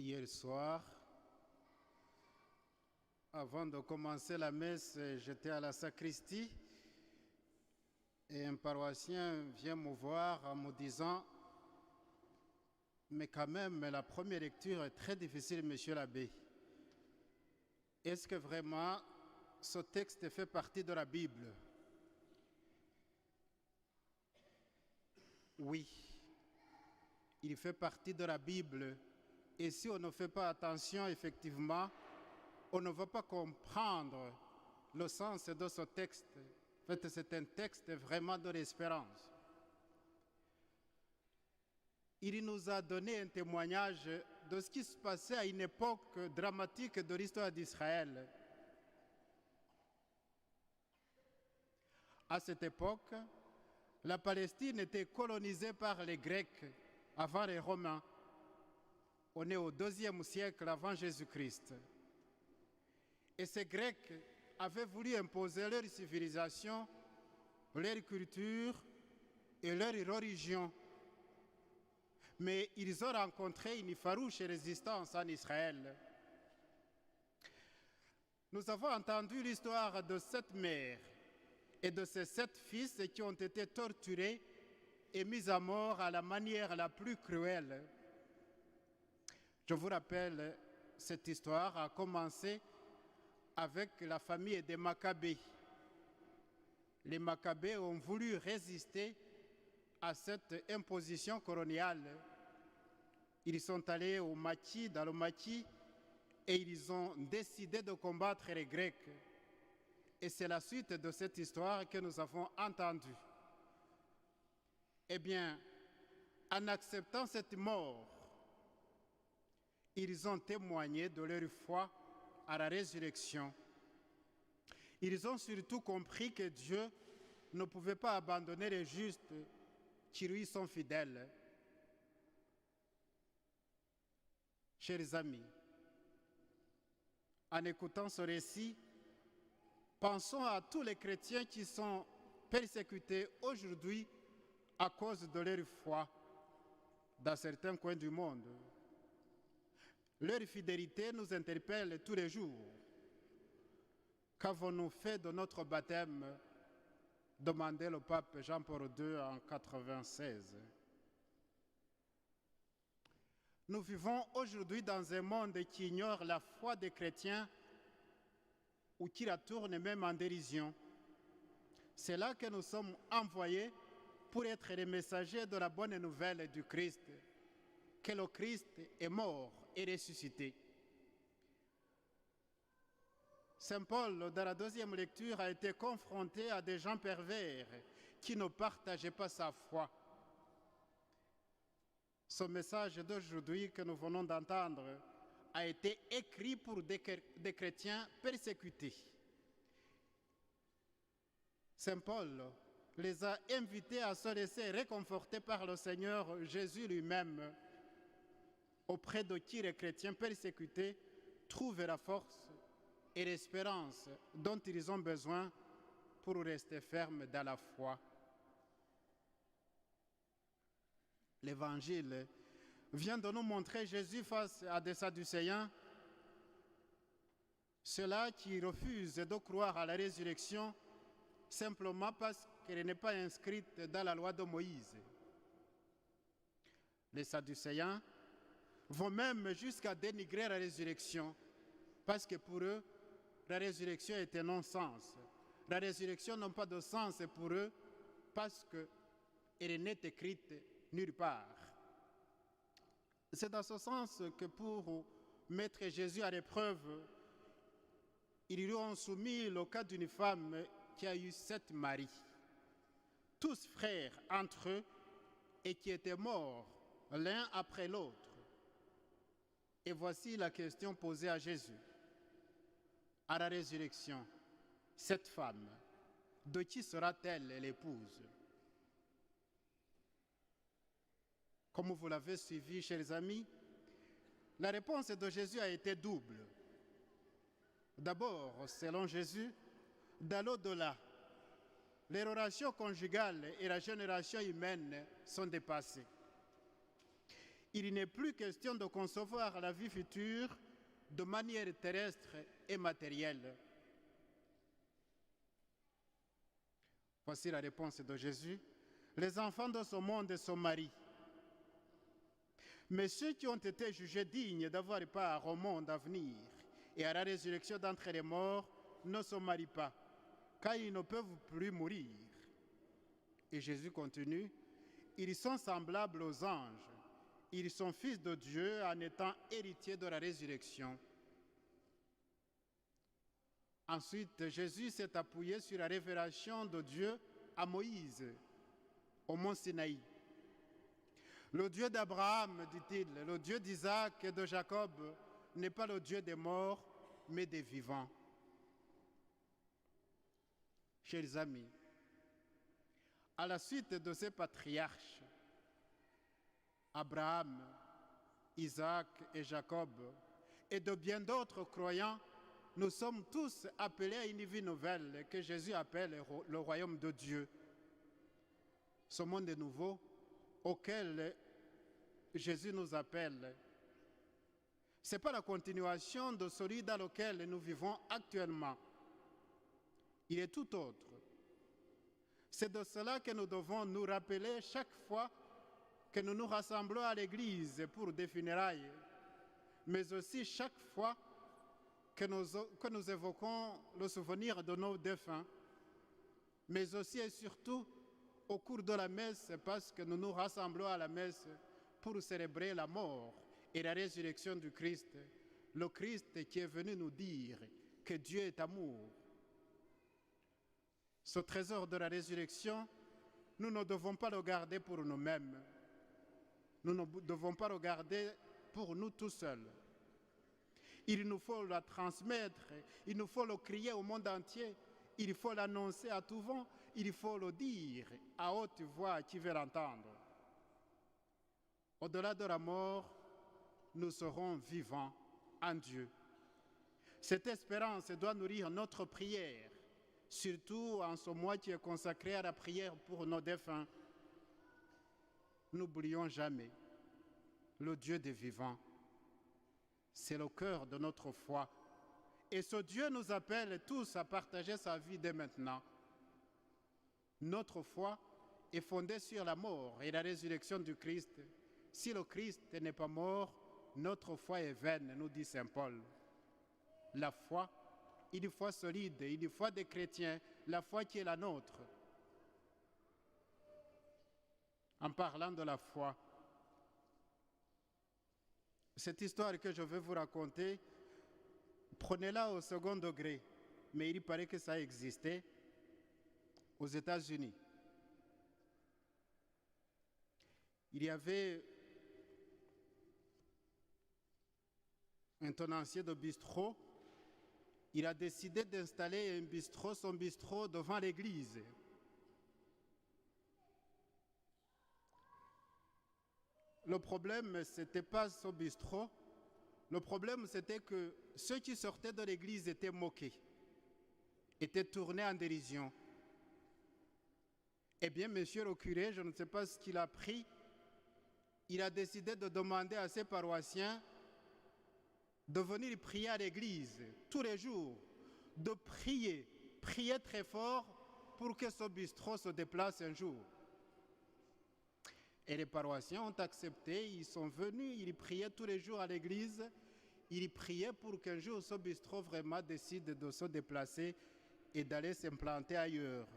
Hier soir, avant de commencer la messe, j'étais à la sacristie et un paroissien vient me voir en me disant « Mais quand même, la première lecture est très difficile, monsieur l'abbé. Est-ce que vraiment ce texte fait partie de la Bible ?» Oui, il fait partie de la Bible. Et si on ne fait pas attention, effectivement, on ne va pas comprendre le sens de ce texte. En fait, c'est un texte vraiment de l'espérance. Il nous a donné un témoignage de ce qui se passait à une époque dramatique de l'histoire d'Israël. À cette époque, la Palestine était colonisée par les Grecs avant les Romains. On est au IIe siècle avant Jésus-Christ. Et ces Grecs avaient voulu imposer leur civilisation, leur culture et leur religion. Mais ils ont rencontré une farouche résistance en Israël. Nous avons entendu l'histoire de cette mère et de ses 7 fils qui ont été torturés et mis à mort à la manière la plus cruelle. Je vous rappelle, cette histoire a commencé avec la famille des Maccabées. Les Maccabées ont voulu résister à cette imposition coloniale. Ils sont allés au Maquis, dans le Maquis, et ils ont décidé de combattre les Grecs. Et c'est la suite de cette histoire que nous avons entendue. Eh bien, en acceptant cette mort, ils ont témoigné de leur foi à la résurrection. Ils ont surtout compris que Dieu ne pouvait pas abandonner les justes qui lui sont fidèles. Chers amis, en écoutant ce récit, pensons à tous les chrétiens qui sont persécutés aujourd'hui à cause de leur foi dans certains coins du monde. Leur fidélité nous interpelle tous les jours. Qu'avons-nous fait de notre baptême? Demandait le pape Jean-Paul II en 1996. Nous vivons aujourd'hui dans un monde qui ignore la foi des chrétiens ou qui la tourne même en dérision. C'est là que nous sommes envoyés pour être les messagers de la bonne nouvelle du Christ, que le Christ est mort et ressuscité. Saint Paul, dans la 2e lecture, a été confronté à des gens pervers qui ne partageaient pas sa foi. Ce message d'aujourd'hui que nous venons d'entendre a été écrit pour des chrétiens persécutés. Saint Paul les a invités à se laisser réconforter par le Seigneur Jésus lui-même, auprès de qui les chrétiens persécutés trouvent la force et l'espérance dont ils ont besoin pour rester fermes dans la foi. L'Évangile vient de nous montrer Jésus face à des Sadducéens, ceux-là qui refusent de croire à la résurrection simplement parce qu'elle n'est pas inscrite dans la loi de Moïse. Les Sadducéens vont même jusqu'à dénigrer la résurrection parce que pour eux, la résurrection est un non-sens. La résurrection n'a pas de sens pour eux parce qu'elle n'est écrite nulle part. C'est dans ce sens que pour mettre Jésus à l'épreuve, ils lui ont soumis le cas d'une femme qui a eu 7 maris, tous frères entre eux et qui étaient morts l'un après l'autre. Et voici la question posée à Jésus. À la résurrection, cette femme, de qui sera-t-elle l'épouse? Comme vous l'avez suivi, chers amis, la réponse de Jésus a été double. D'abord, selon Jésus, dans l'au-delà, les relations conjugales et la génération humaine sont dépassées. Il n'est plus question de concevoir la vie future de manière terrestre et matérielle. Voici la réponse de Jésus. Les enfants de ce monde se marient. Mais ceux qui ont été jugés dignes d'avoir part au monde à venir et à la résurrection d'entre les morts ne se marient pas, car ils ne peuvent plus mourir. Et Jésus continue, ils sont semblables aux anges. Ils sont fils de Dieu en étant héritiers de la résurrection. Ensuite, Jésus s'est appuyé sur la révélation de Dieu à Moïse, au mont Sinaï. Le Dieu d'Abraham, dit-il, le Dieu d'Isaac et de Jacob n'est pas le Dieu des morts, mais des vivants. Chers amis, à la suite de ces patriarches, Abraham, Isaac et Jacob, et de bien d'autres croyants, nous sommes tous appelés à une vie nouvelle que Jésus appelle le royaume de Dieu. Ce monde nouveau auquel Jésus nous appelle, ce n'est pas la continuation de celui dans lequel nous vivons actuellement. Il est tout autre. C'est de cela que nous devons nous rappeler chaque fois que nous nous rassemblons à l'église pour des funérailles, mais aussi chaque fois que nous évoquons le souvenir de nos défunts, mais aussi et surtout au cours de la messe, parce que nous nous rassemblons à la messe pour célébrer la mort et la résurrection du Christ, le Christ qui est venu nous dire que Dieu est amour. Ce trésor de la résurrection, nous ne devons pas le garder pour nous-mêmes. Nous ne devons pas le garder pour nous tout seuls. Il nous faut la transmettre, il nous faut le crier au monde entier, il faut l'annoncer à tout vent, il faut le dire à haute voix à qui veut l'entendre. Au-delà de la mort, nous serons vivants en Dieu. Cette espérance doit nourrir notre prière, surtout en ce mois qui est consacré à la prière pour nos défunts. N'oublions jamais le Dieu des vivants. C'est le cœur de notre foi. Et ce Dieu nous appelle tous à partager sa vie dès maintenant. Notre foi est fondée sur la mort et la résurrection du Christ. Si le Christ n'est pas mort, notre foi est vaine, nous dit saint Paul. La foi, une foi solide, une foi des chrétiens, la foi qui est la nôtre. En parlant de la foi, cette histoire que je vais vous raconter, prenez-la au second degré, mais il paraît que ça existait aux États-Unis. Il y avait un tenancier de bistrot. Il a décidé d'installer son bistrot devant l'église. Le problème, ce n'était pas ce bistrot. Le problème, c'était que ceux qui sortaient de l'église étaient moqués, étaient tournés en dérision. Eh bien, monsieur le curé, je ne sais pas ce qu'il a pris, il a décidé de demander à ses paroissiens de venir prier à l'église tous les jours, de prier très fort pour que ce bistrot se déplace un jour. Et les paroissiens ont accepté, ils sont venus, ils priaient tous les jours à l'église, ils priaient pour qu'un jour ce bistrot vraiment décide de se déplacer et d'aller s'implanter ailleurs.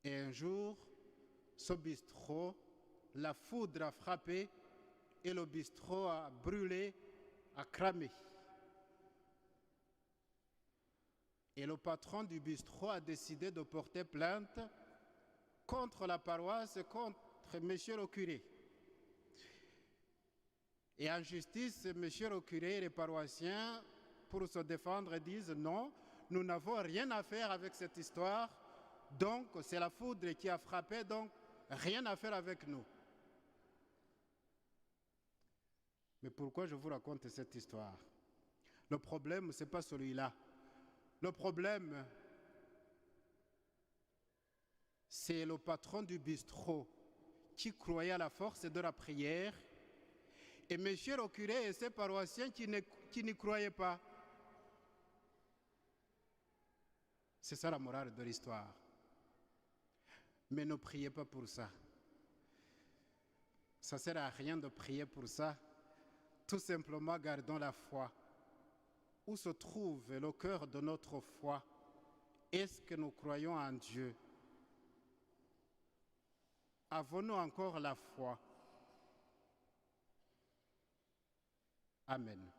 Et un jour, ce bistrot, la foudre a frappé et le bistrot a brûlé, a cramé. Et le patron du bistrot a décidé de porter plainte contre la paroisse, contre monsieur le curé. Et en justice, monsieur le curé et les paroissiens, pour se défendre, disent non, nous n'avons rien à faire avec cette histoire, donc c'est la foudre qui a frappé, donc rien à faire avec nous. Mais pourquoi je vous raconte cette histoire? Le problème, ce n'est pas celui-là. Le problème, c'est le patron du bistrot qui croyaient à la force de la prière, et mes chers curés et ses paroissiens qui n'y croyaient pas. C'est ça la morale de l'histoire. Mais ne priez pas pour ça. Ça ne sert à rien de prier pour ça. Tout simplement, gardons la foi. Où se trouve le cœur de notre foi? Est-ce que nous croyons en Dieu? Avons-nous encore la foi? Amen.